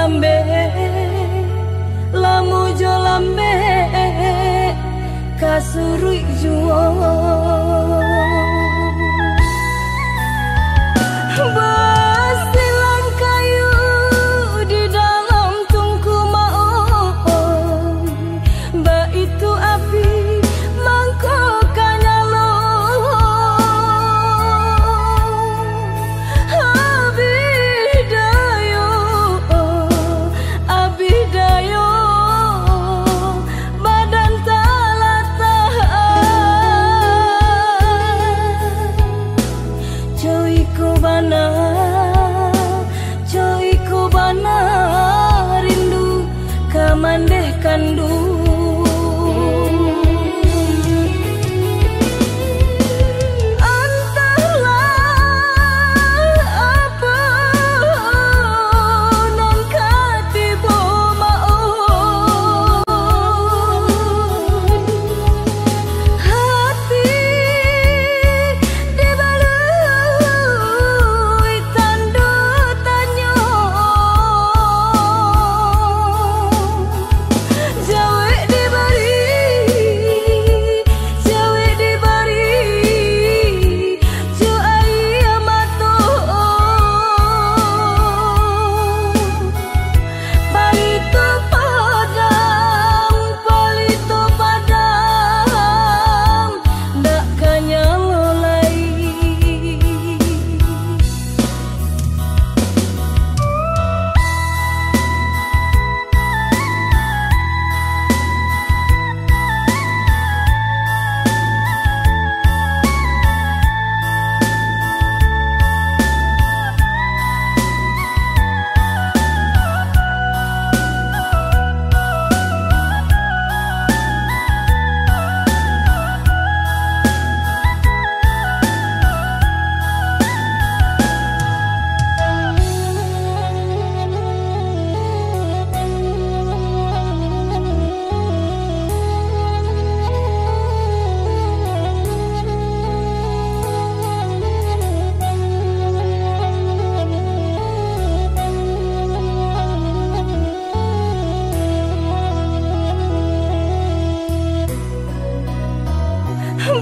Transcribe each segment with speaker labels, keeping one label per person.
Speaker 1: lambe, lamu jo lambe, kasurui juo. Basilang kayu di dalam tungku maon, ba itu api mangkok nyalo. Abidayo, abidayo, badan Joiku bana rindu kamandeh kandu.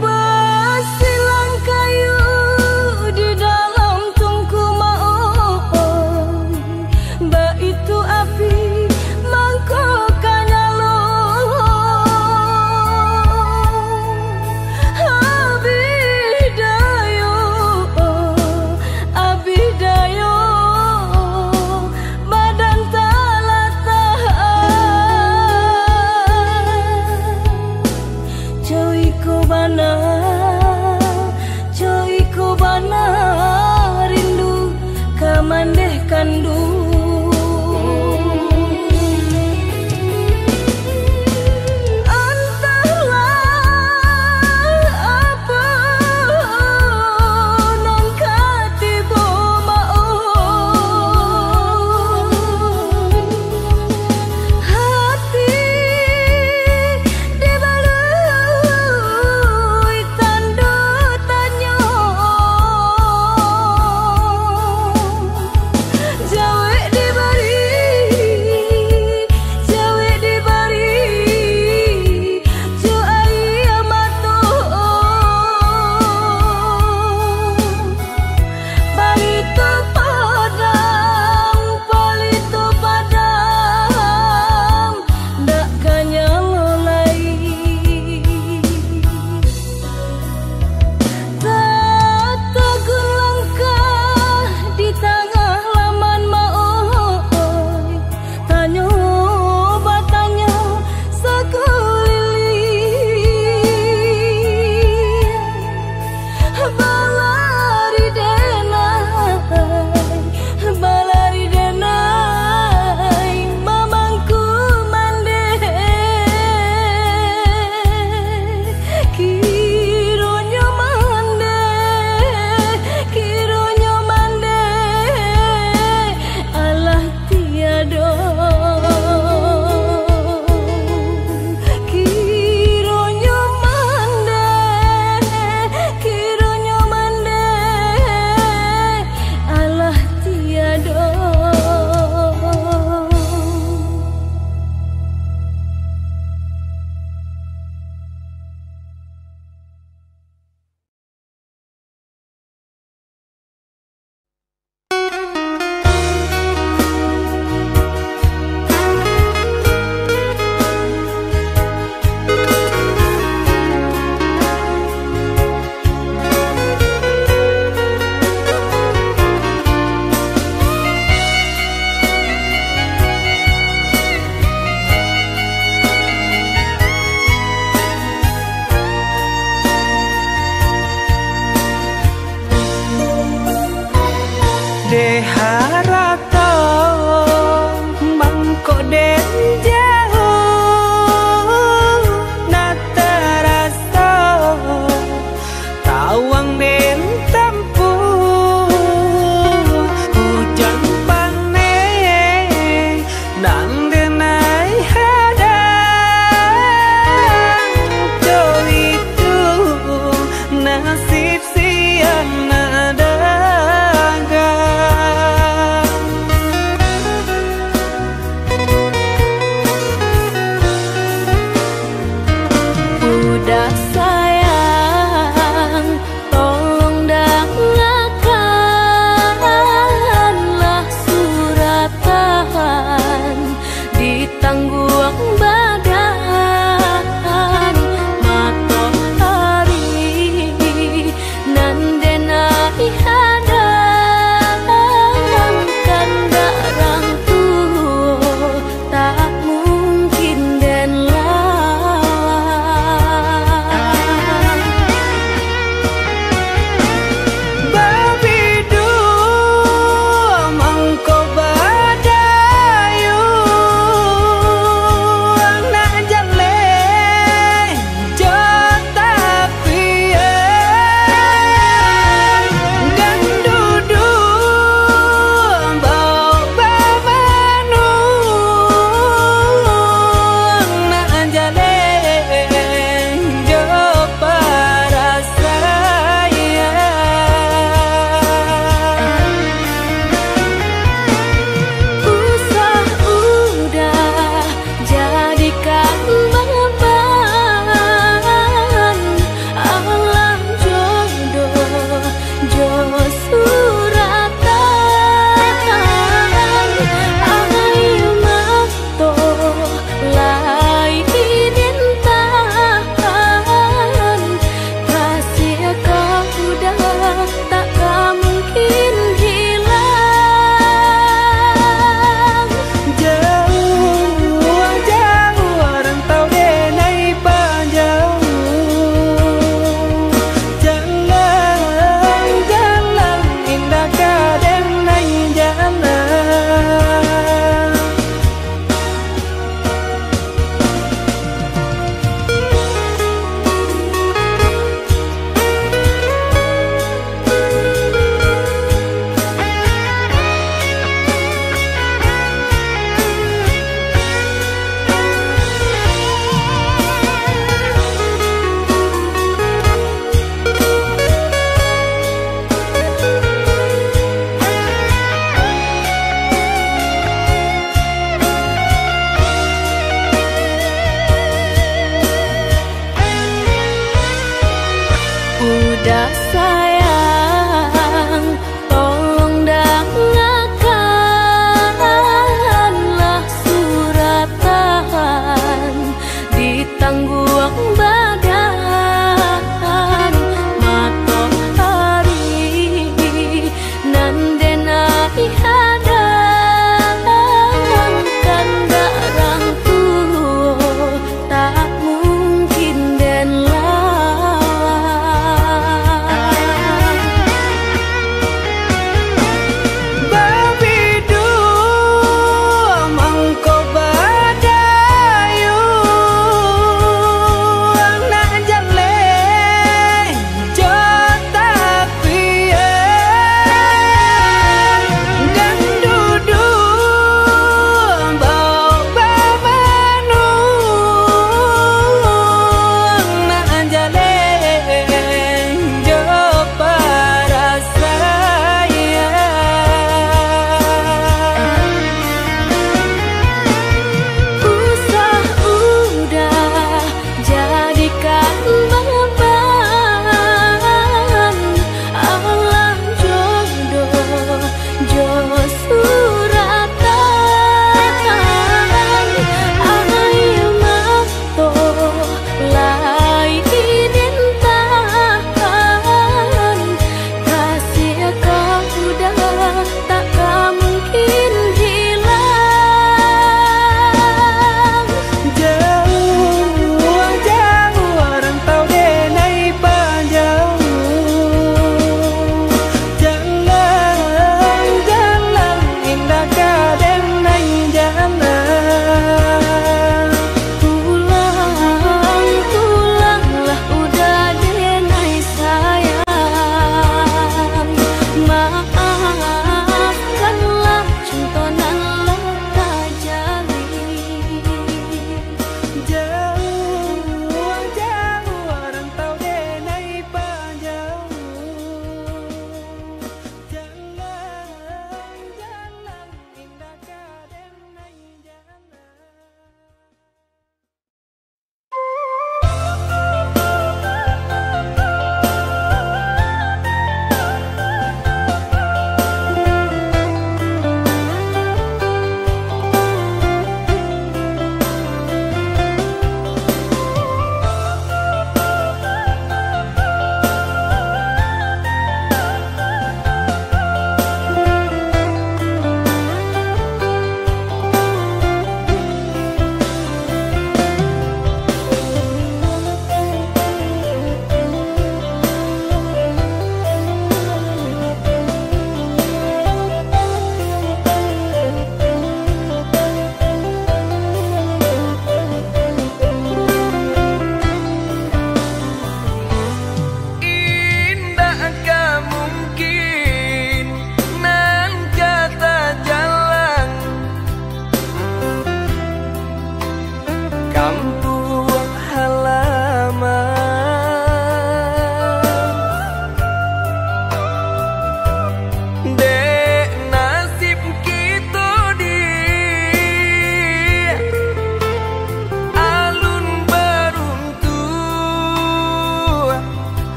Speaker 1: Basilang kayu di dalam tungku maon, ba itu api mangkok nyalo. Abidayo, abidayo, badan Joiku bana rindu kamandeh kandu. Jauh
Speaker 2: harato mangko den jauh na terasa tawang den tempuh hujan panen dan denai hadang jo itu nasib siang nadagang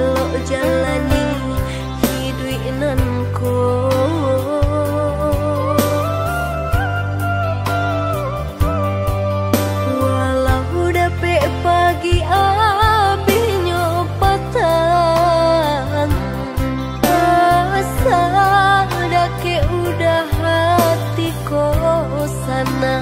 Speaker 1: elok jalani hidup nanko. Walau dapet pagi abi nyopatan, asa dake udah hati kosana.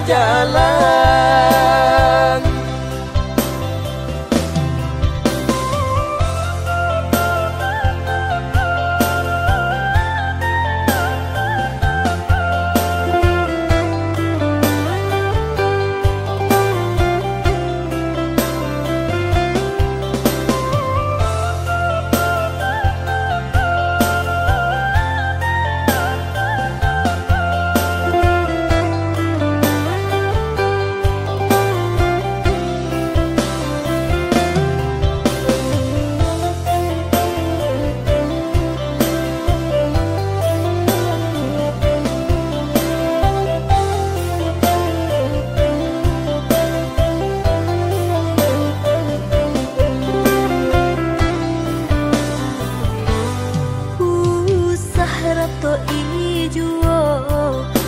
Speaker 2: Jalan
Speaker 1: to ijuo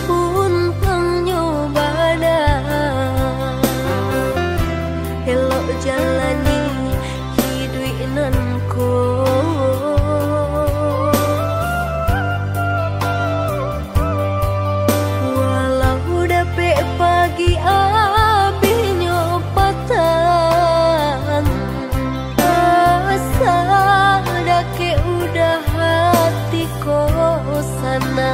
Speaker 1: untang nyobana elok jalani hidup nanko. Walau dapet pagi abi nyopatan, asa dake udah hati kosana.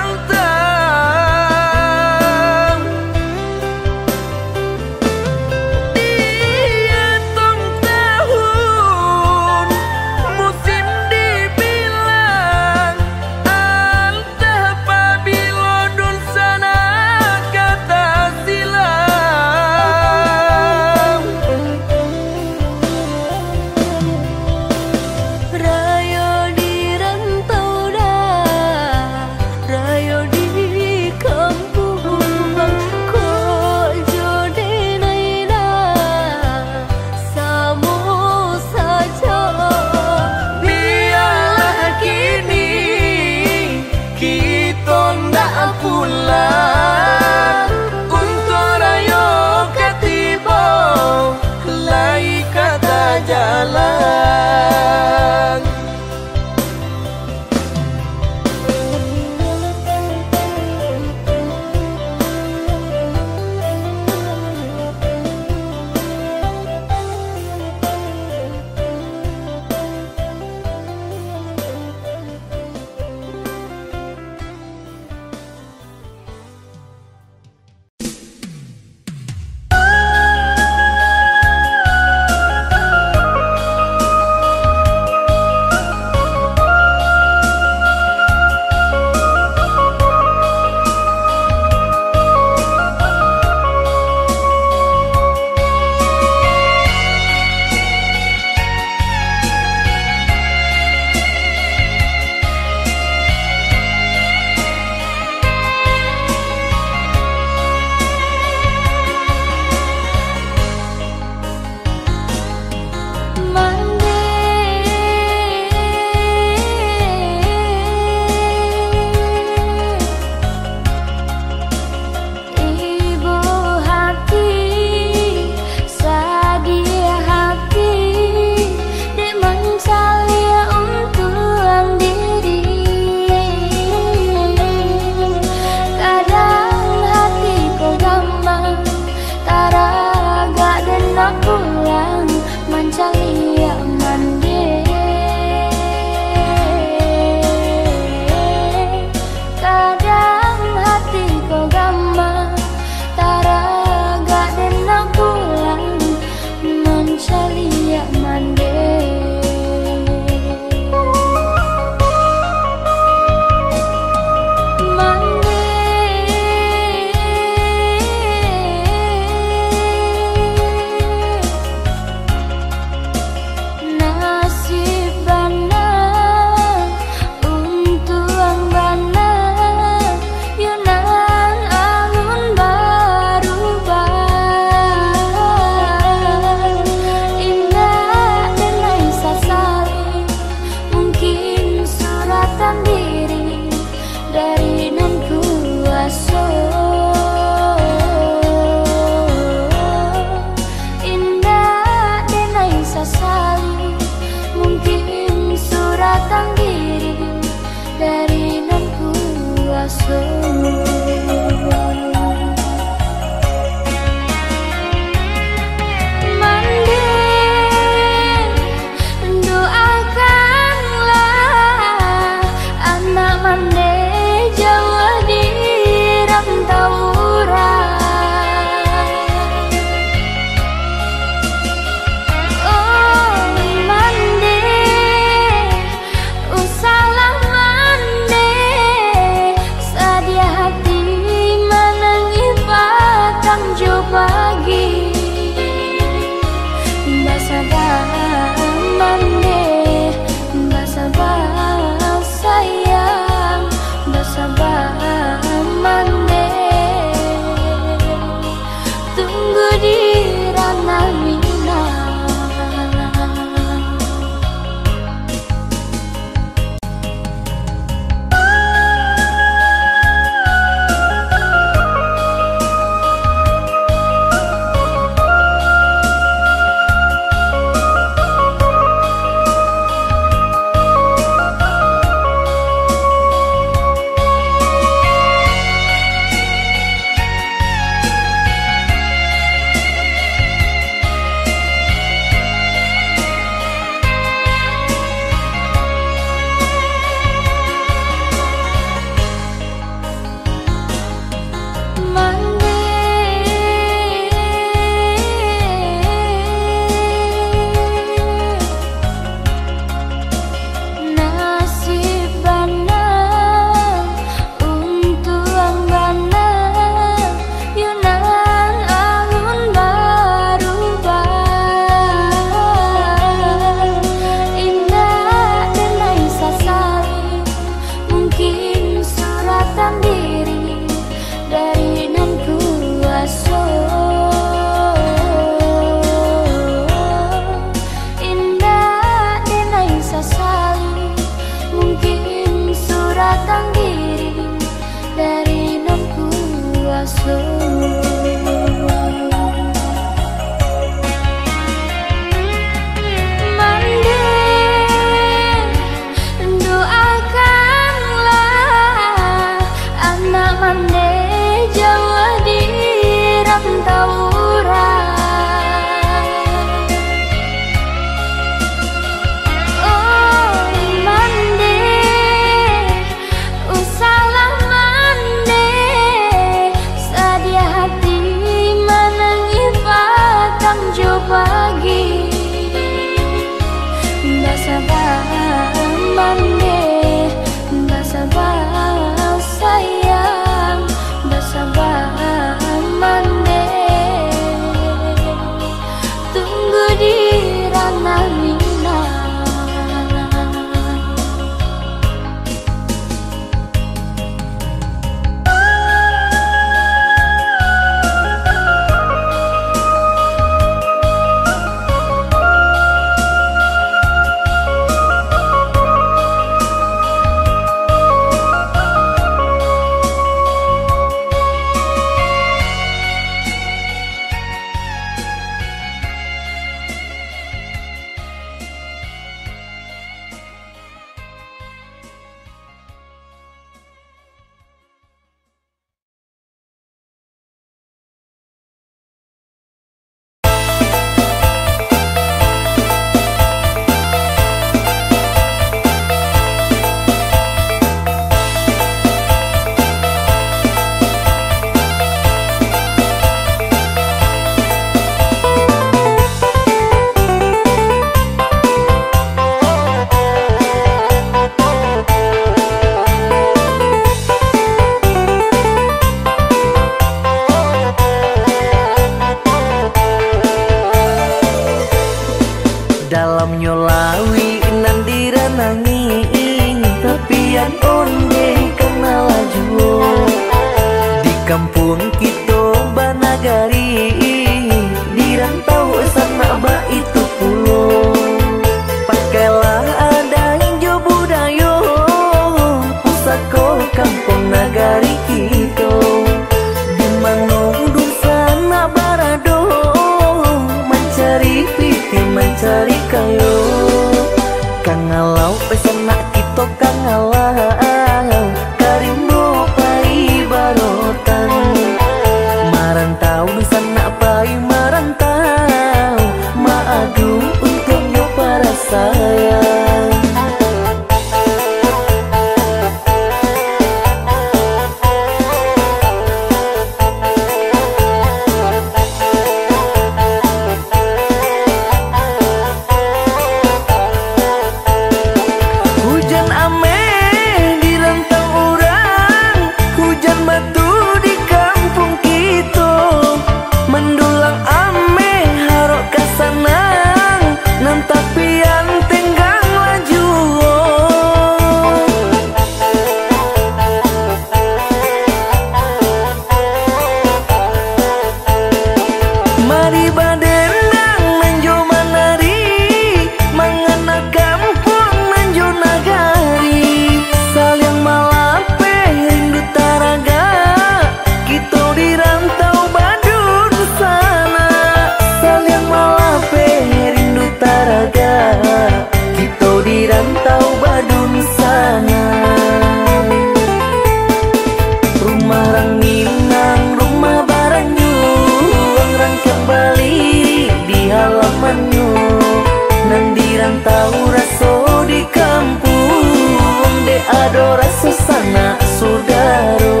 Speaker 3: adora susana sudaro.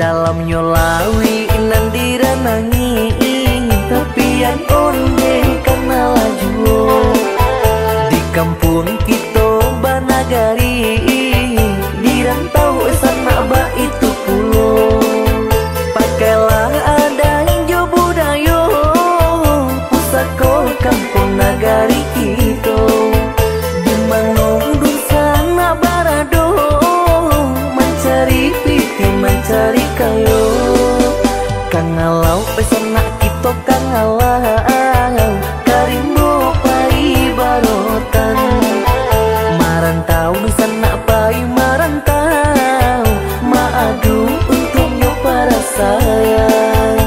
Speaker 3: Dalam nyolawi nandira nangi tapi yang onde karena laju di kampung kita Banagari dirantau sana ba itu pulo pakailah ada hijau budayo pusako kampung nagari kita di manung sana barado mencari piti mencari kayo kangalau pesona kita kangalau karimbo pai barotan marantau di sana pai marantau maadu untuknya para sayang.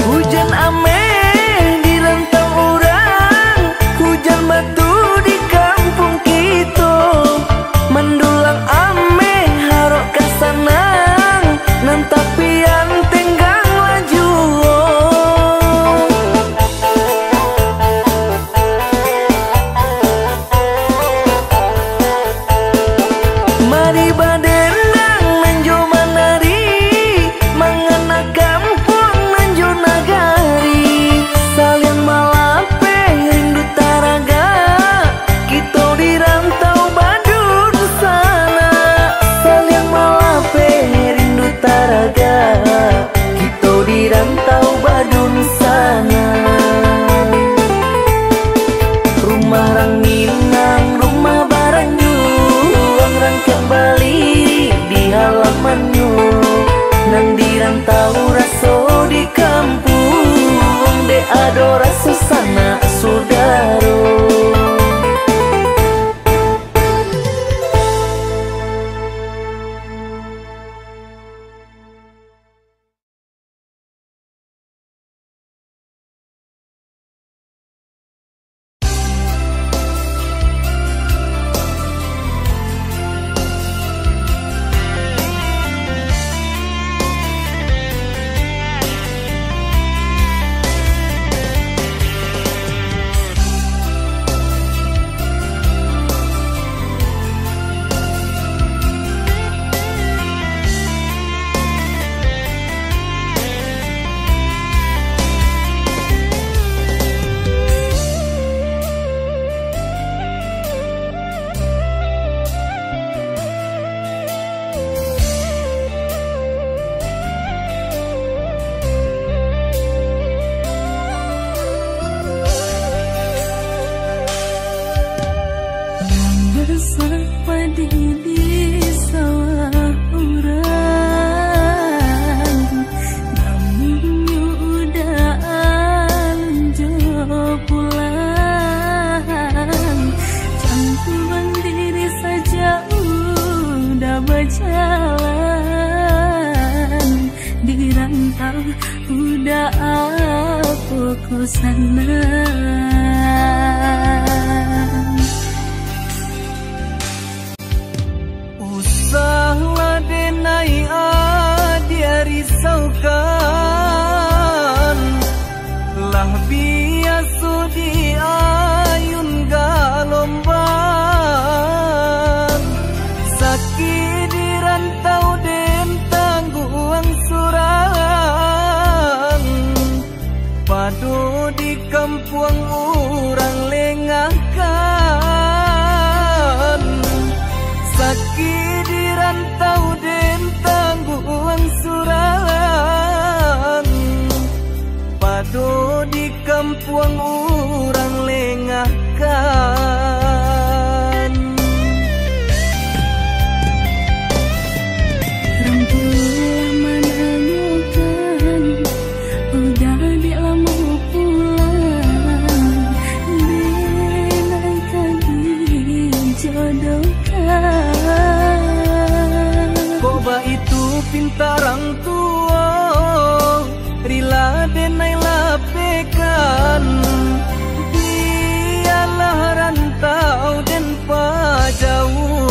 Speaker 3: Hujan ame di rantau orang, hujan batu di kampung kita, mendulang ame harok kasanang, nan tapian tenggang laju. Mari badendang nanjo manari, mangana kampung nanjo nagari, salian malape rindu taraga, kita di rantau badun sana. Salian malape rindu taraga, kita di rantau badun sana. Rumah ranginang, rumah baranyu, orang kembali di halamannya, nang dirantau raso di kampung de adora susana sudaro. Bersapadi di sawah orang, namun udah anjo pulang. Campuran diri saja udah berjalan, di rantau udah aku ke sana.
Speaker 2: Usahlah denai dia risaukan, lah biasa di ayun galomban, sakit di rantau den tangguang surang, padu di kampung orang lengahkan, sakit di rantau den tangguang surang, padu di kampung kampuang orang lengahkan.
Speaker 3: Orang tua menanyakan, udah dilamu pulang, denaikan dijodohkan.
Speaker 2: Koba itu pintarang tua, rila denai lapekan. Dialah rantau dan pajauh.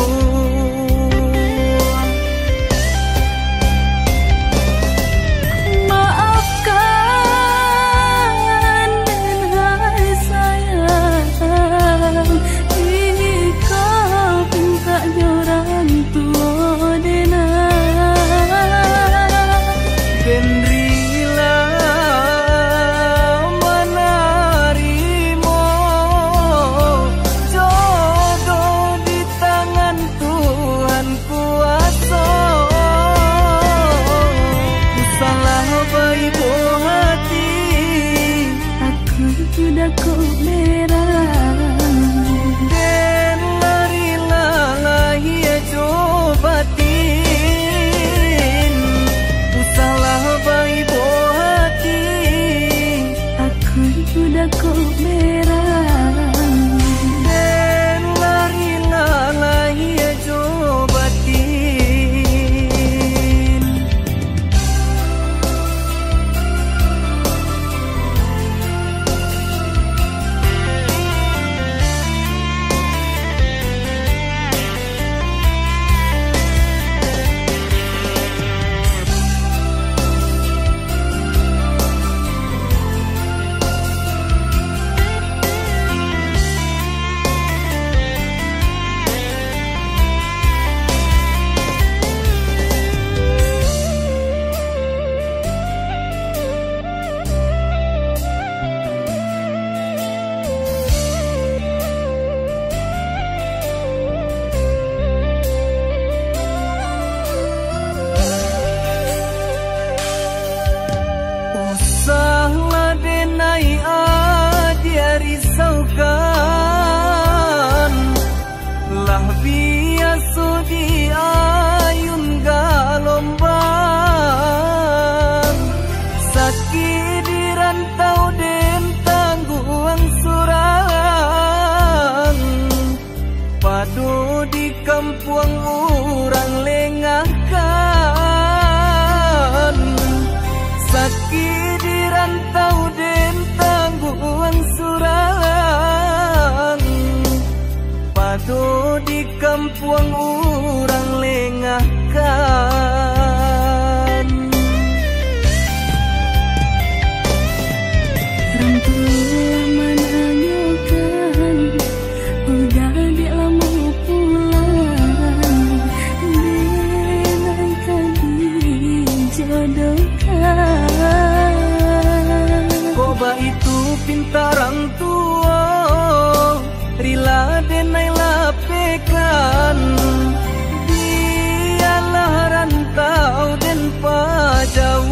Speaker 3: Maafkan dan hai sayang, ikau pinta orang tua denai.
Speaker 2: Dan rila menarimo jodoh di tangan Tuhan kuasa. Salah baik hati,
Speaker 3: Aku sudah kau merah,
Speaker 2: dan larilah lahir cobatin. Salah baik hati,
Speaker 3: aku sudah kau merah.
Speaker 2: dan larilah lahir cobatin. Usahlah denai dia risaukan, lah biasa di ayun galombang. Sakit di rantau den tangguang surang, padu di kampuang orang lengahkan. Sakit di rantau den tangguang surang, padu di kampuang orang lengahkan.
Speaker 3: Orang tua menanyakan, udah dilamu pulang, denaikan dijodohkan.
Speaker 2: Koba itu pintarang tua, rila denai lapekan. Dialah rantau dan pajauh.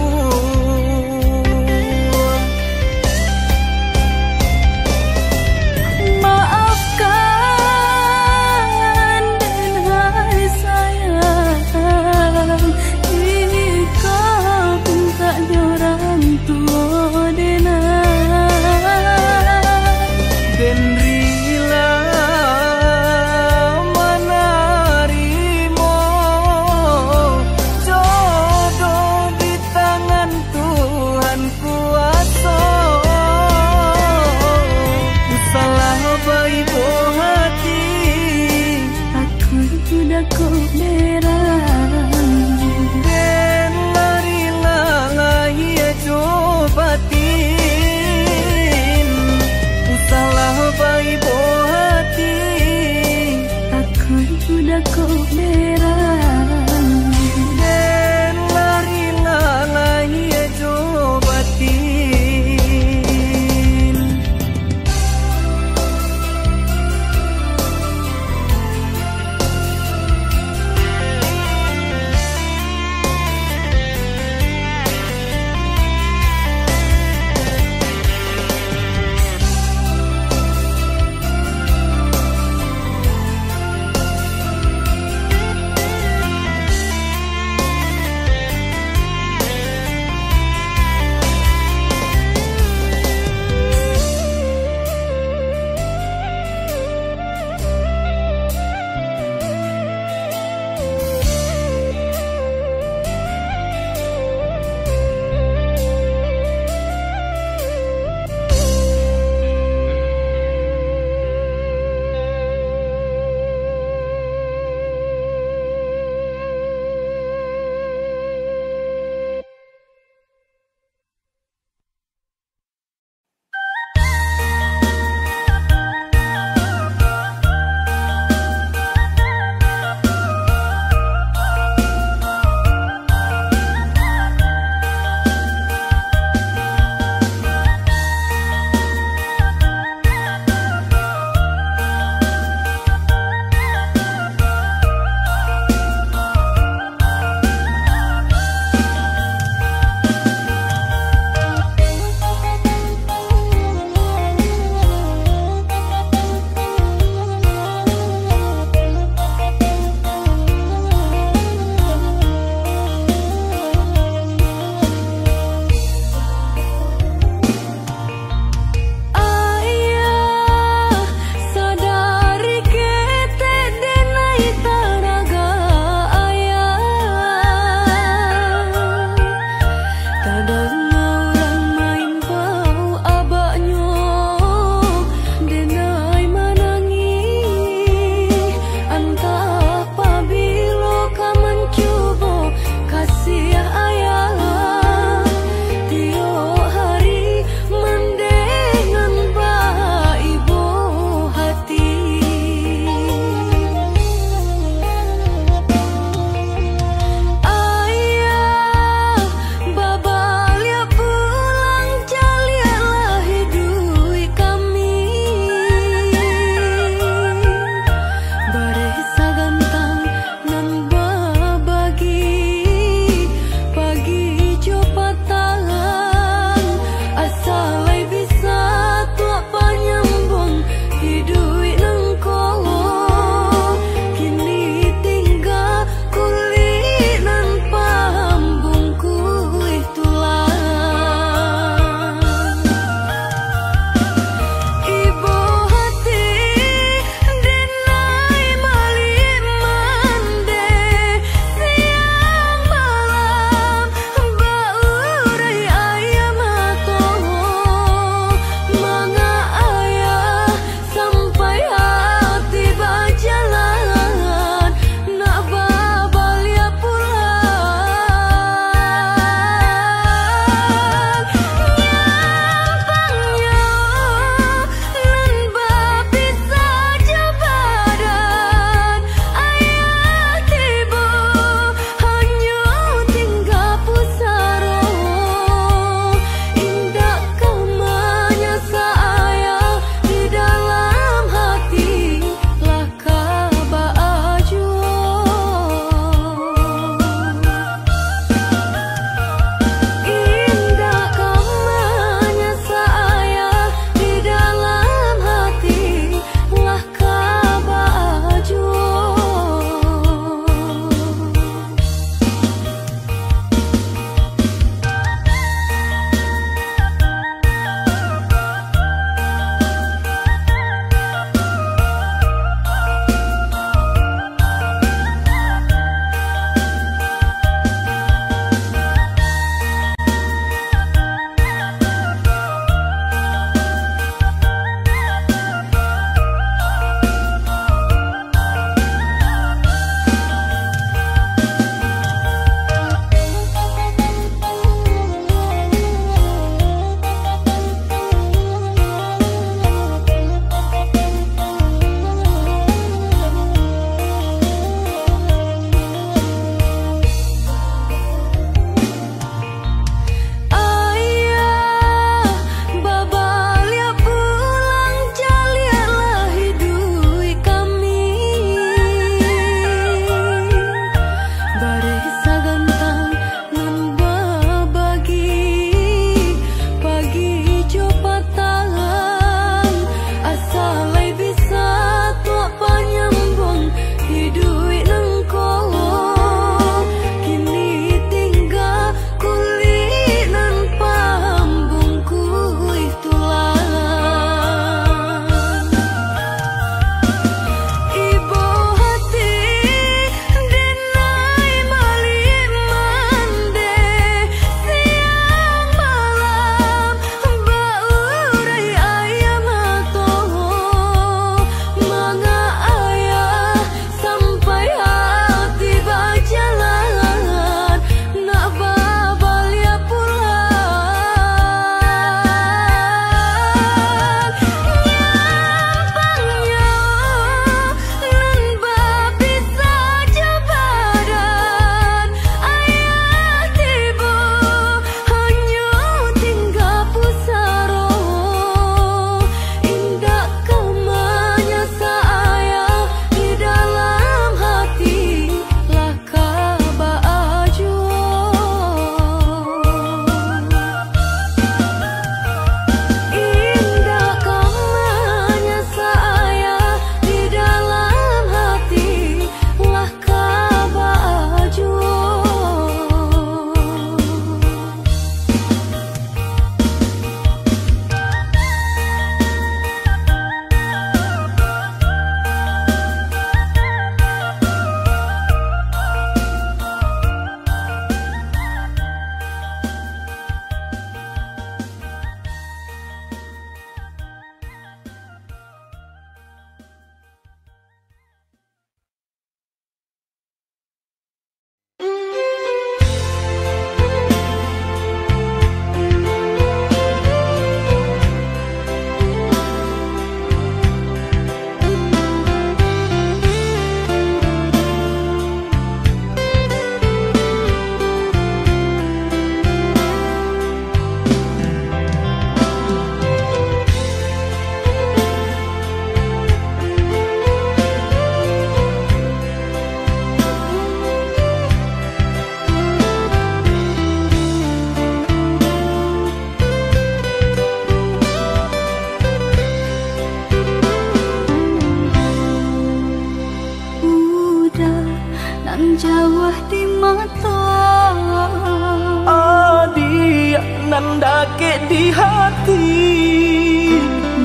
Speaker 2: nandake di hati.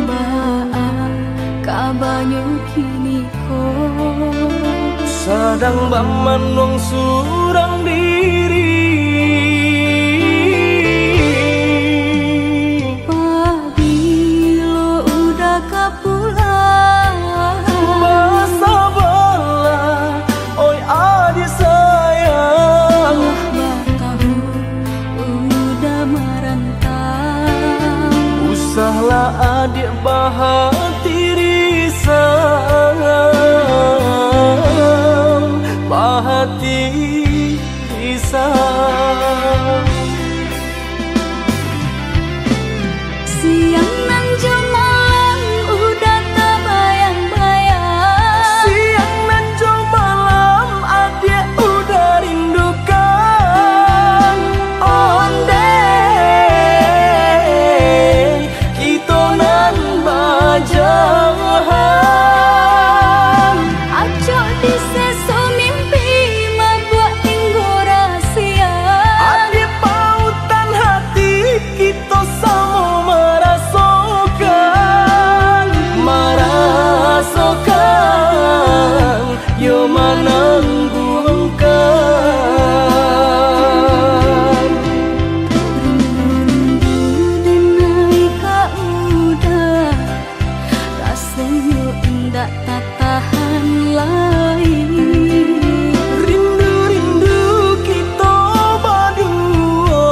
Speaker 3: Baa kabanyo kini ko
Speaker 2: Sadang bamanong surang diri.
Speaker 3: Pabilo udah kapulang
Speaker 2: Basa bala, oi adi sayang.
Speaker 3: Batahu udah merantau
Speaker 2: Usahlah adik bahati risang, bahati risang.
Speaker 3: Siang nan jemalang udah terbayang-bayang
Speaker 2: Siang nan jo malam adik udah rindukan. Onde kita nan bajahan.
Speaker 3: Acok di seso mimpi membuat tinggu rahasia
Speaker 2: Adik pautan hati kita sama merasakan. Merasakan yo menangguhkan.
Speaker 3: Rindu denai ka udah rasanya indah tak tahan lagi
Speaker 2: Rindu-rindu kita berdua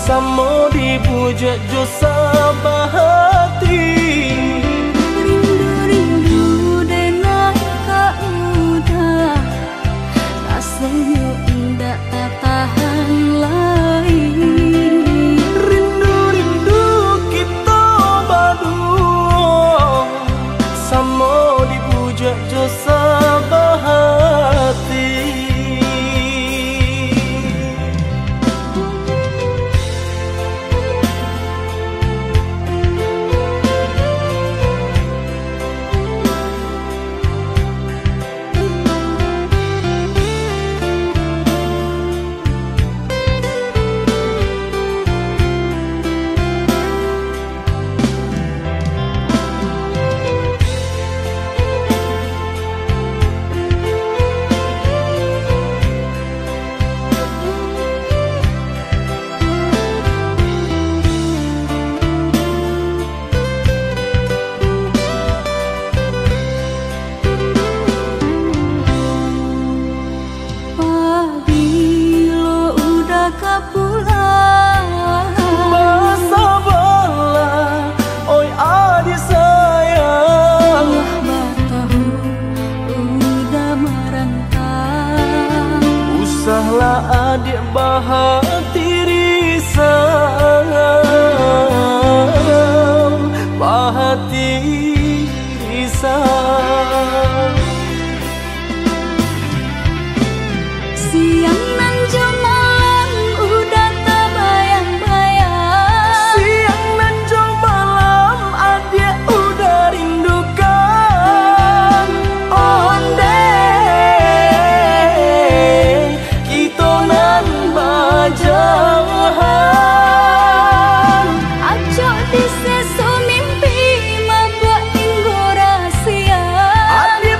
Speaker 2: sama dibujuk jo sabahati.
Speaker 3: Rindu denai ka udah rasanya indah tak tahan lagi
Speaker 2: Rindu-rindu kita berdua sama dibujuk jo sabahati.
Speaker 3: Pabilo udah kapulang
Speaker 2: Basa bala, oi adi sayang.
Speaker 3: Batahu udah merantau
Speaker 2: Usahlah adik bahati risang, bahati risang.
Speaker 3: Siang nan jemalang udah terbayang-bayang
Speaker 2: Siang nan jo malam adik udah rindukan. Onde kita nan bajahan.
Speaker 3: Acok di seso mimpi membuat tinggu rahasia
Speaker 2: Adik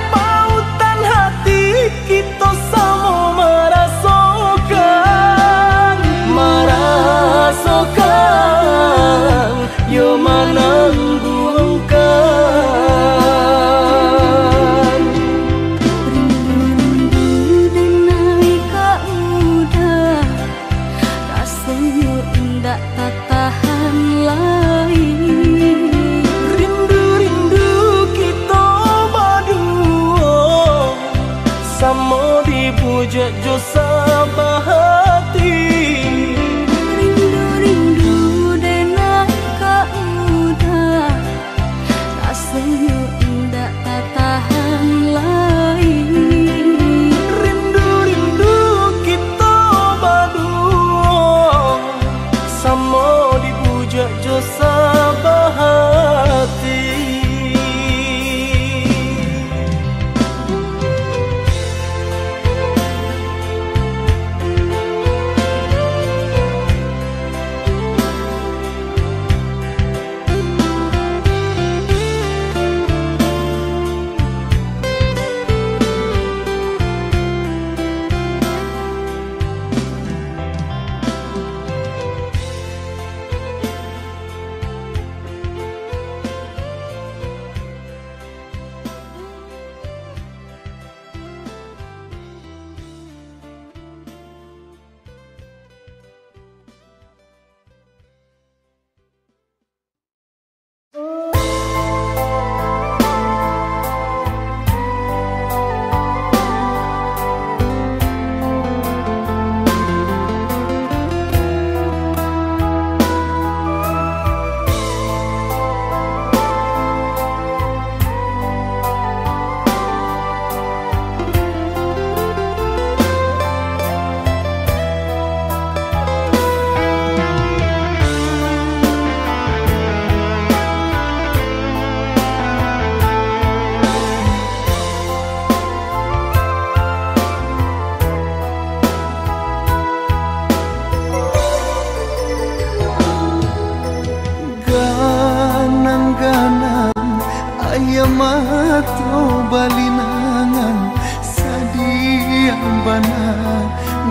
Speaker 2: mato balinangan sadia bana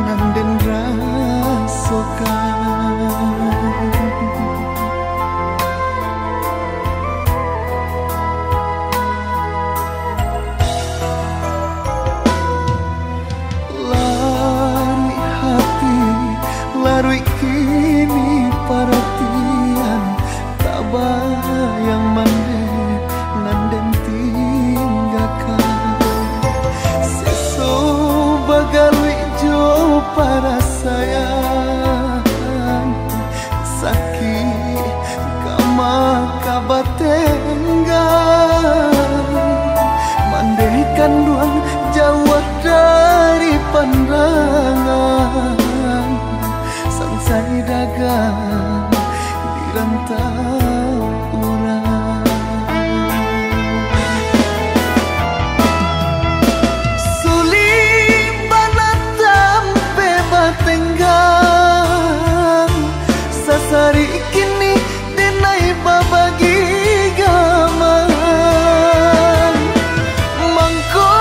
Speaker 2: nanden rasokan lari hati lari kini perhatian tak bayang mande nanden tinggalkan seso bagalui jo para sayang sakit kama kabatenggan mandaikan duang jauh dari pandangan sangsai dagang di rantau urang sulit banatam pe batenggang sasari kini denai babagi gaman mangko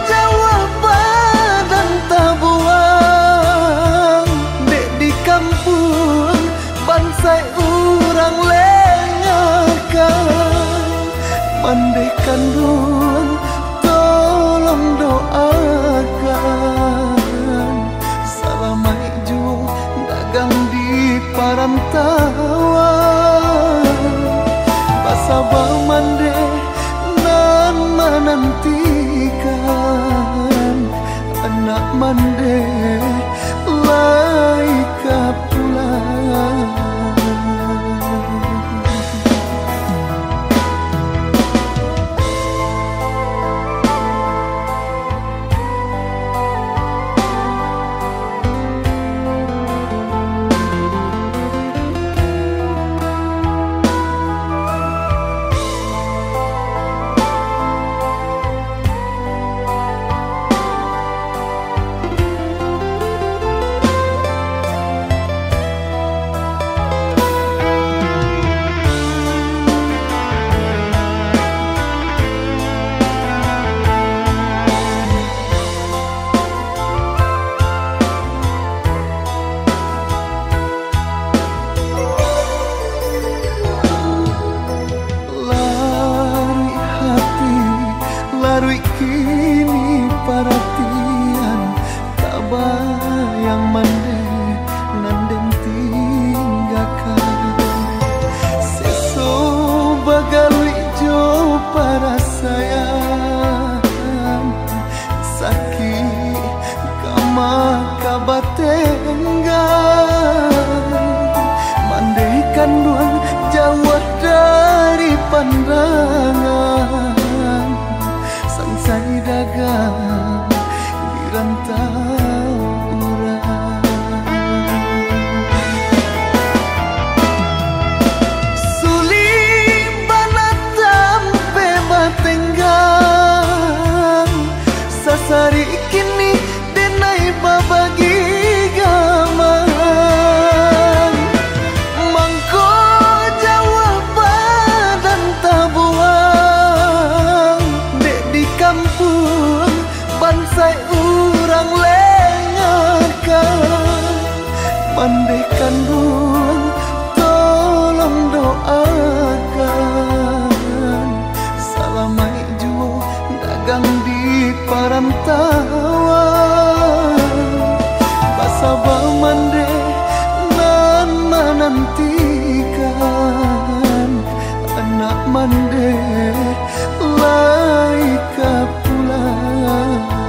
Speaker 2: jawaban dan tabuang dek di kampung bansai urang lengakan mandaikan duang tolong doakan salamai ju dagang di parantauan basabah mande nan menantikan anak mande laika pulang larui kini perhatian tak bayang mande nanden tinggalkan seso bagalui jo para sayang sakit kama kabatenggan mandaikan duang jauh dari pandangan sangsai dagang di rantau urang sulit banatam pe batenggang sasari kini denai babagi gaman mangko jawaban dan tabuang dek di kampung bansai urang lengakan mandaikan duang tolong doakan salamai ju dagang di parantauan basabah mande nan menantikan anak mande laika pulang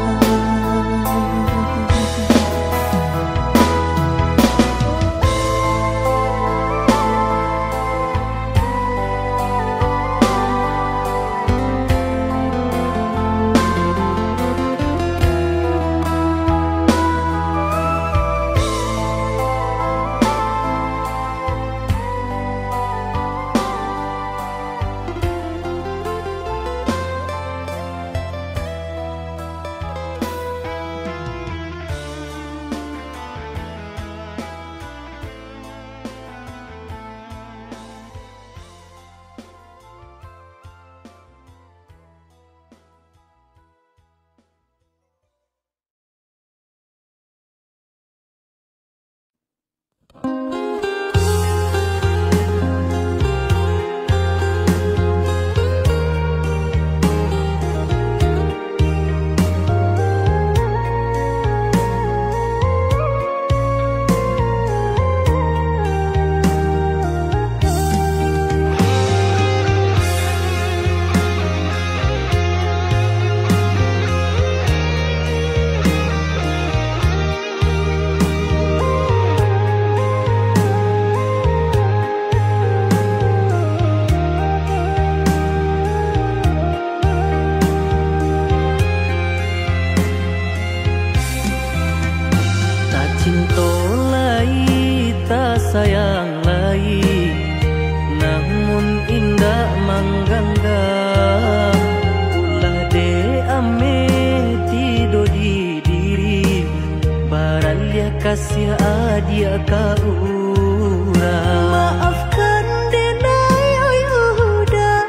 Speaker 2: kasih adia ka urang.
Speaker 1: Maafkan denai oi udah,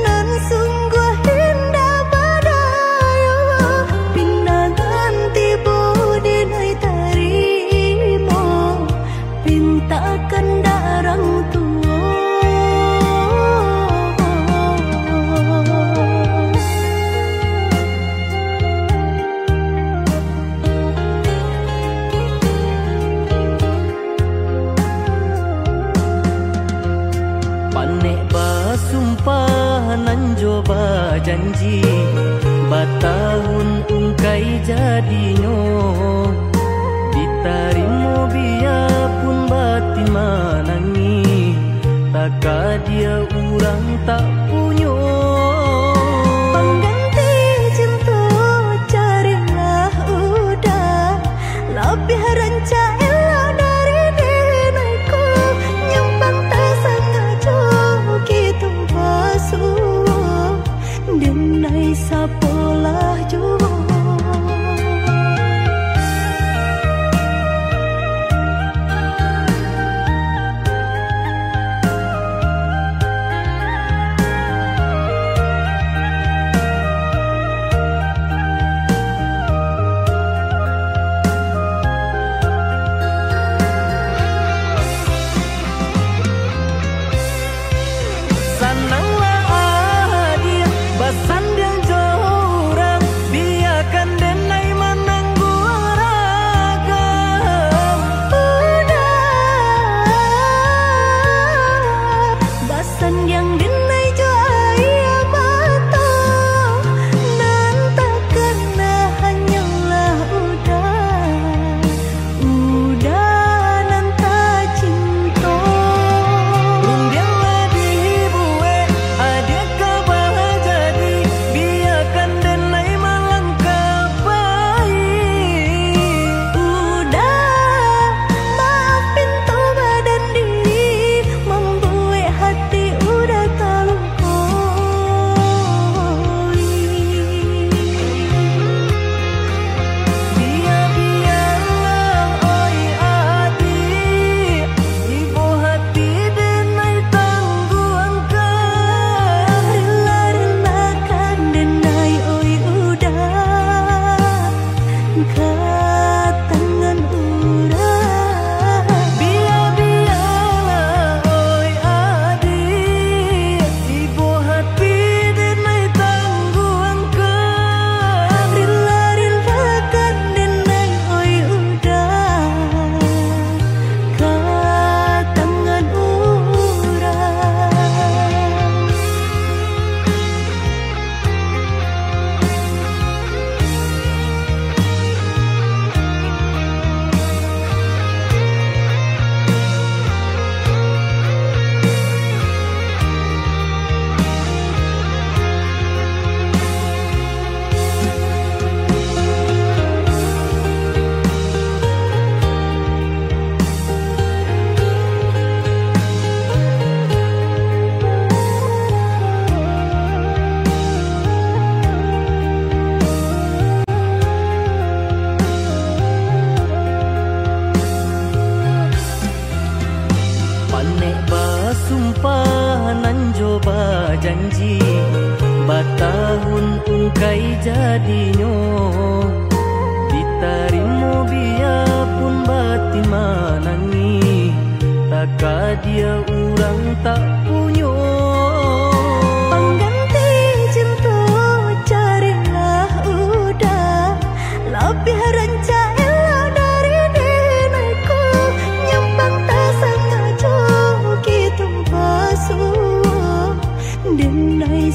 Speaker 1: nan sungguh indah badayo. Pindah ganti budi denai tarimo, pintakan darang tua. Sumpah nan coba janji batahun ungkai jadinyo, ditarimo biarpun batin manangi, taka dia urang tak punyo. Pengganti cinta carilah udah, lebih ranca elok dari denaiku. Nyempang tak sengaja gitu basuh, denai sapolah jua.
Speaker 2: Sumpah nan coba janji batahun ungkai jadinyo, ditarimo biarpun batin manangi, taka dia urang tak punyo.
Speaker 1: Pengganti cinta carilah udah, lebih ranca elok dari denaiku. Nyempang tak sengaja gitu basuh, denai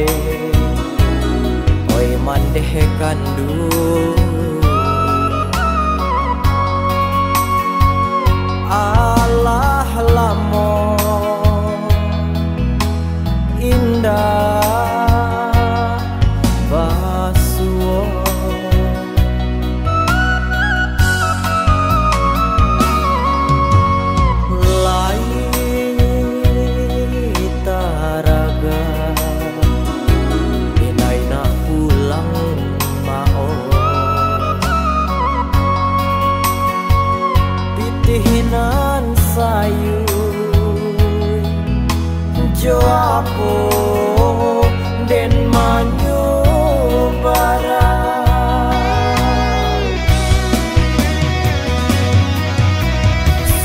Speaker 4: mande oi mande kandu Allah lamo indah basuo hinan sayu jo apo den manyu barang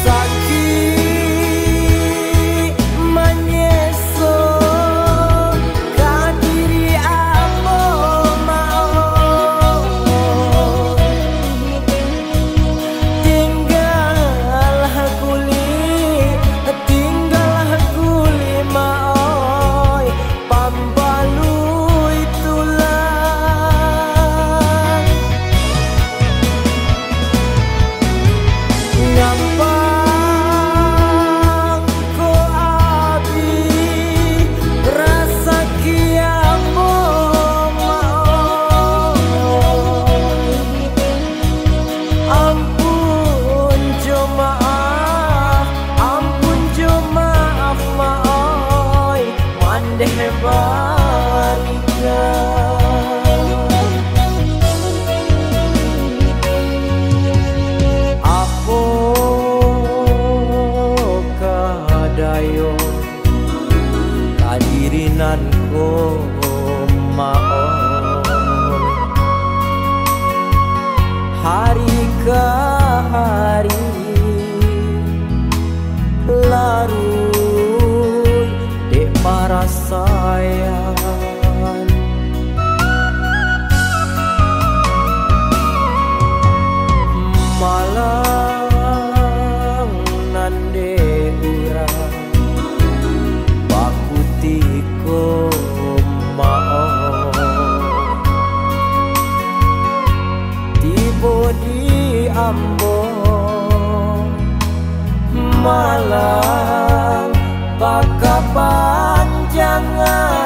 Speaker 4: saki manyeso kadiri amo mau kadirinan ko maon hari ke hari larut dek para sayang malang nande urang bakutiko maon tibo di ambo malang pakapanjangan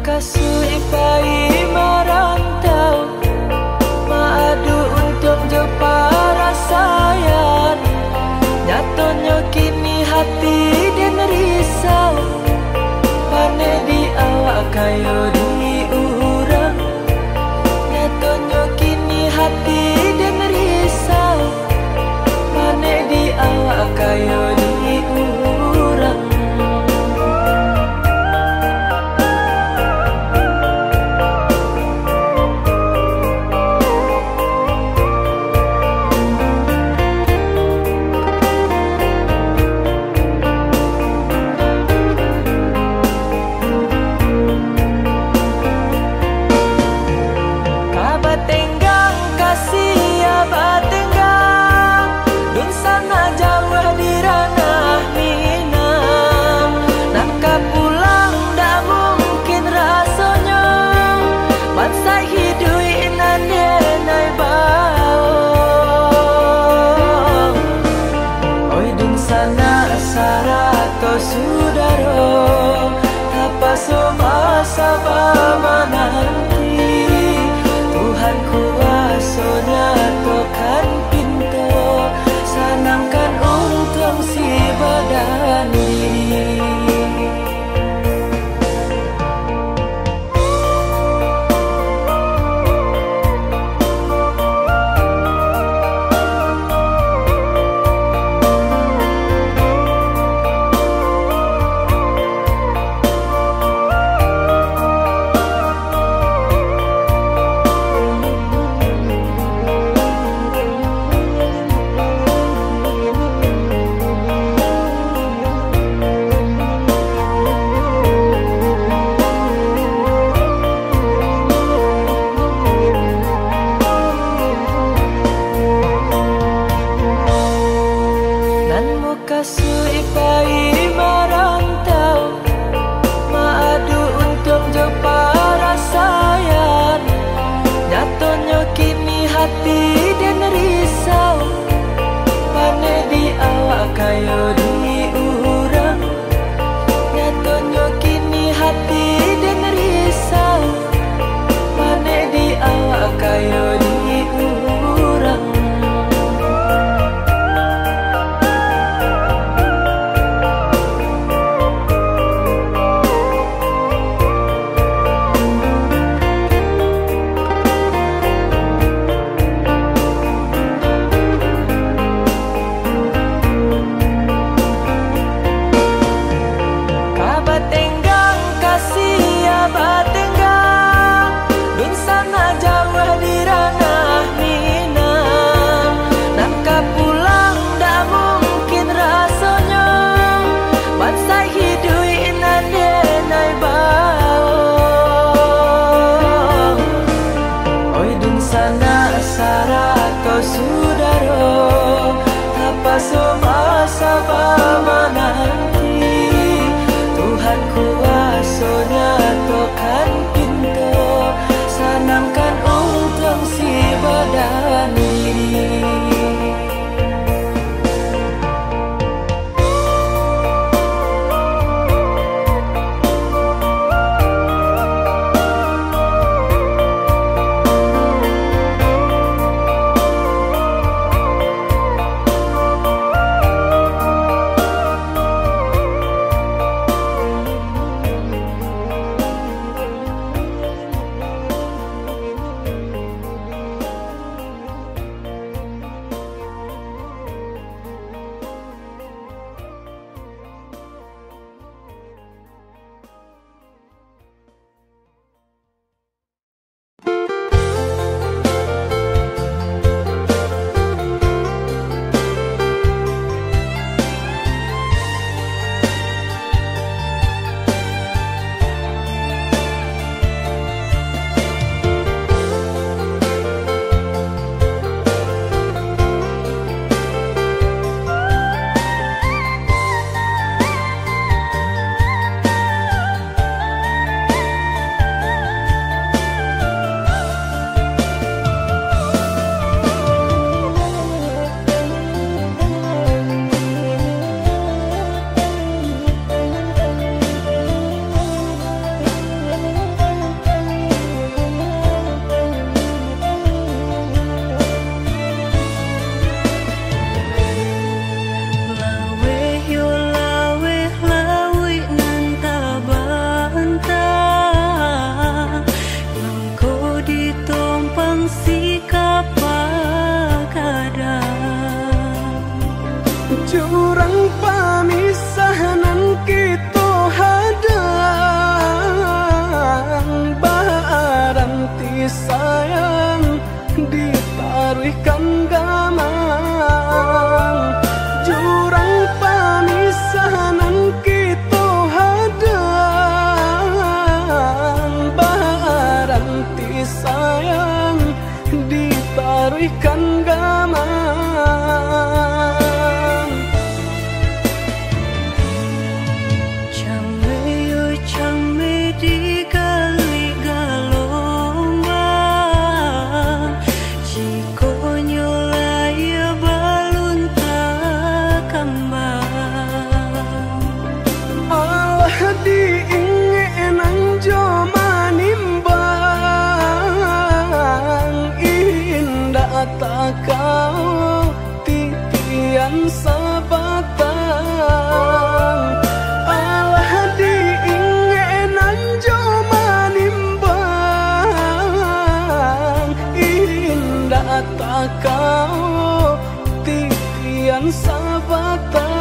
Speaker 2: kasui pai merantau, maadu untuk para sayang. Nyatonya kini hati dan risau, pane di awak kayo di urang. Nyatonya kini hati dan risau, pane di awak kayo di urang. Sudaro tapaso masa menanti, Tuhan kuasanya tokan pintu, sanangkan untung si badani. Kasui pai merantau, maadu untuk para sayang. Nyatonya kini hati dan risau, pane di awak kayo di urang. Nyatonya kini hati dan risau, pane di awak kayo di urang. Sudaro tapaso masa menanti, Tuhan kuasanya tokan pintu, sanangkan untung si badani. ikan gamang.
Speaker 3: Came di kali galombang, jiko nyolaya balun tak kembang.
Speaker 2: Allah diingenan joma nimbang, indah tak kau titian sabatang. Allah diingenan joma nimbang, indah tak kau titian sabatang.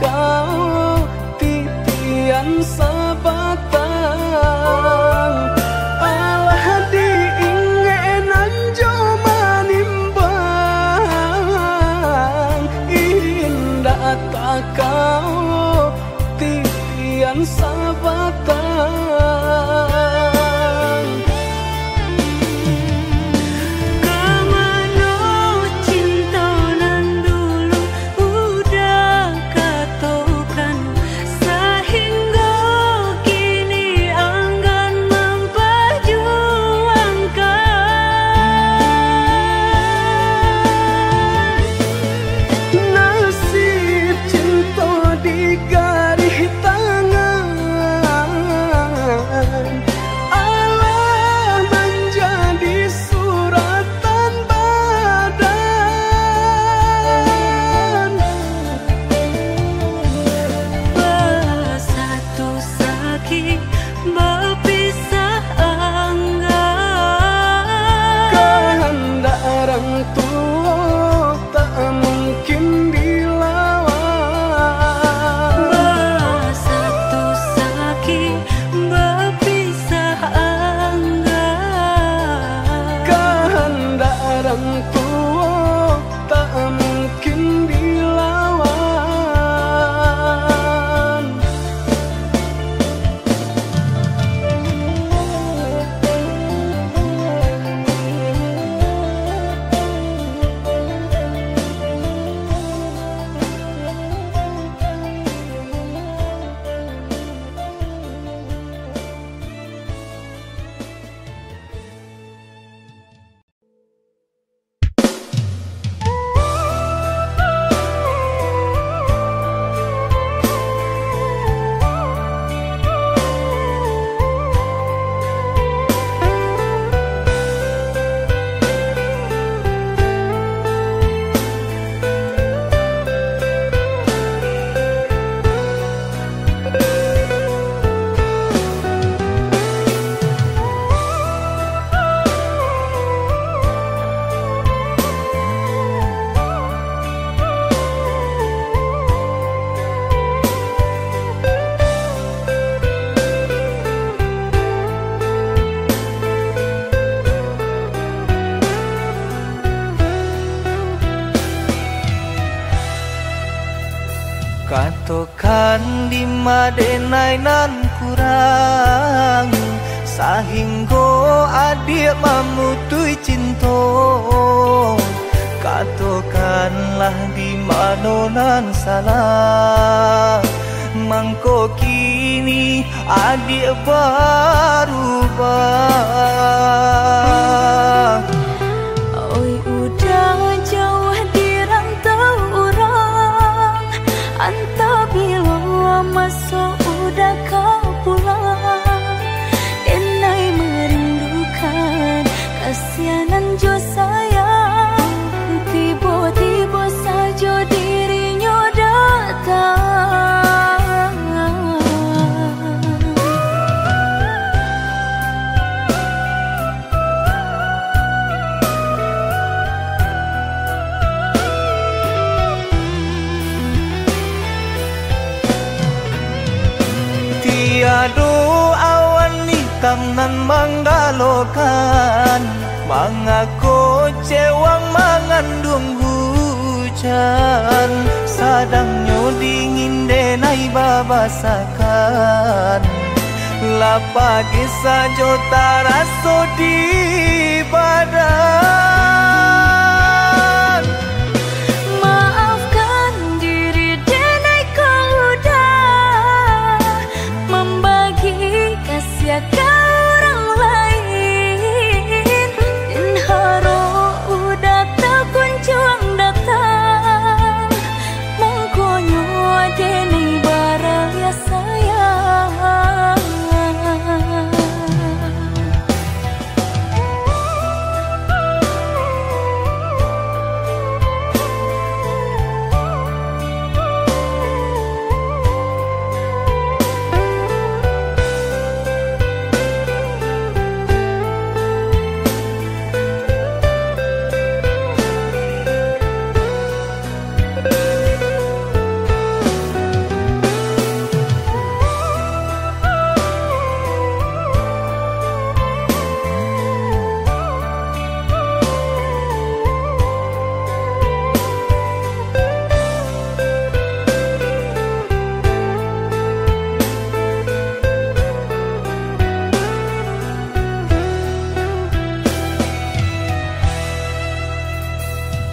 Speaker 2: Kau titian sabatang, Allah diingenan joma nimbang, indah tak kau titian sabatang. madenai nan kurang sahingga adik mamutui cinta. Katakanlah di mana nan salah, mangko kini adik berubah.
Speaker 1: Oi udah jauh di rantau orang, antah bila masa udah kau pulang. Enai merindukan kasihanan jo sayang, tiba-tiba saja dirinya datang.
Speaker 2: Tiada awan hitam nan menggalokan, mengaku cewang mengandung hujan. Sadangnya dingin denai babasakan, lapagi saja taraso di badan.
Speaker 1: Maafkan diri denai kau udah membagi kasih ke orang lain, dan haro udah tak kunjung datang. Mongkonyo denai baraya sayang.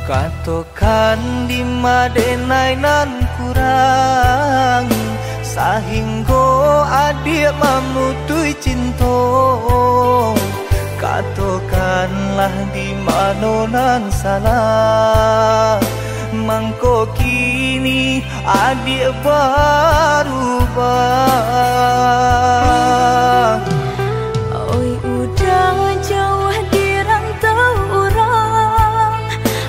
Speaker 2: Katakan di madenai nan kurang sahingga adik mamutui cinta. Katakanlah di mana nan salah, mangko kini adik berubah.
Speaker 1: Oi udah jauh di rantau orang,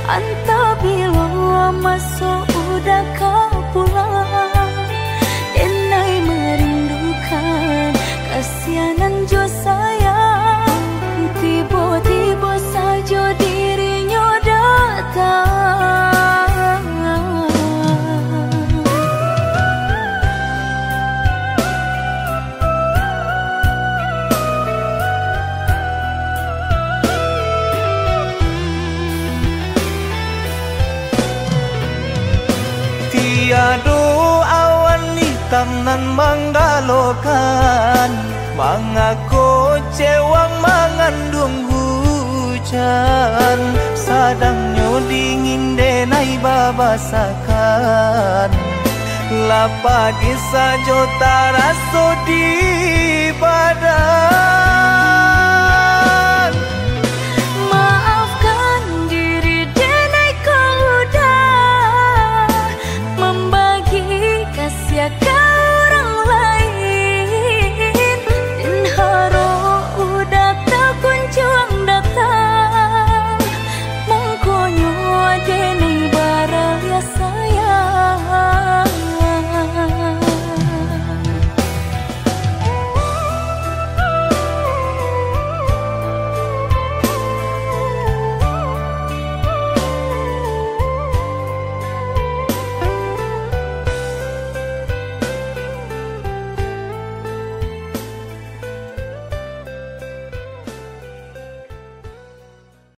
Speaker 1: antah bila masa udah kau pulang. Enai merindukan kasihanan jo sayang, tiba-tiba saja dirinya datang.
Speaker 2: Tiada awan hitam nan menggalokan, mengaku cewang mengandung hujan. Sadangnya dingin denai babasakan, lapagi saja taraso di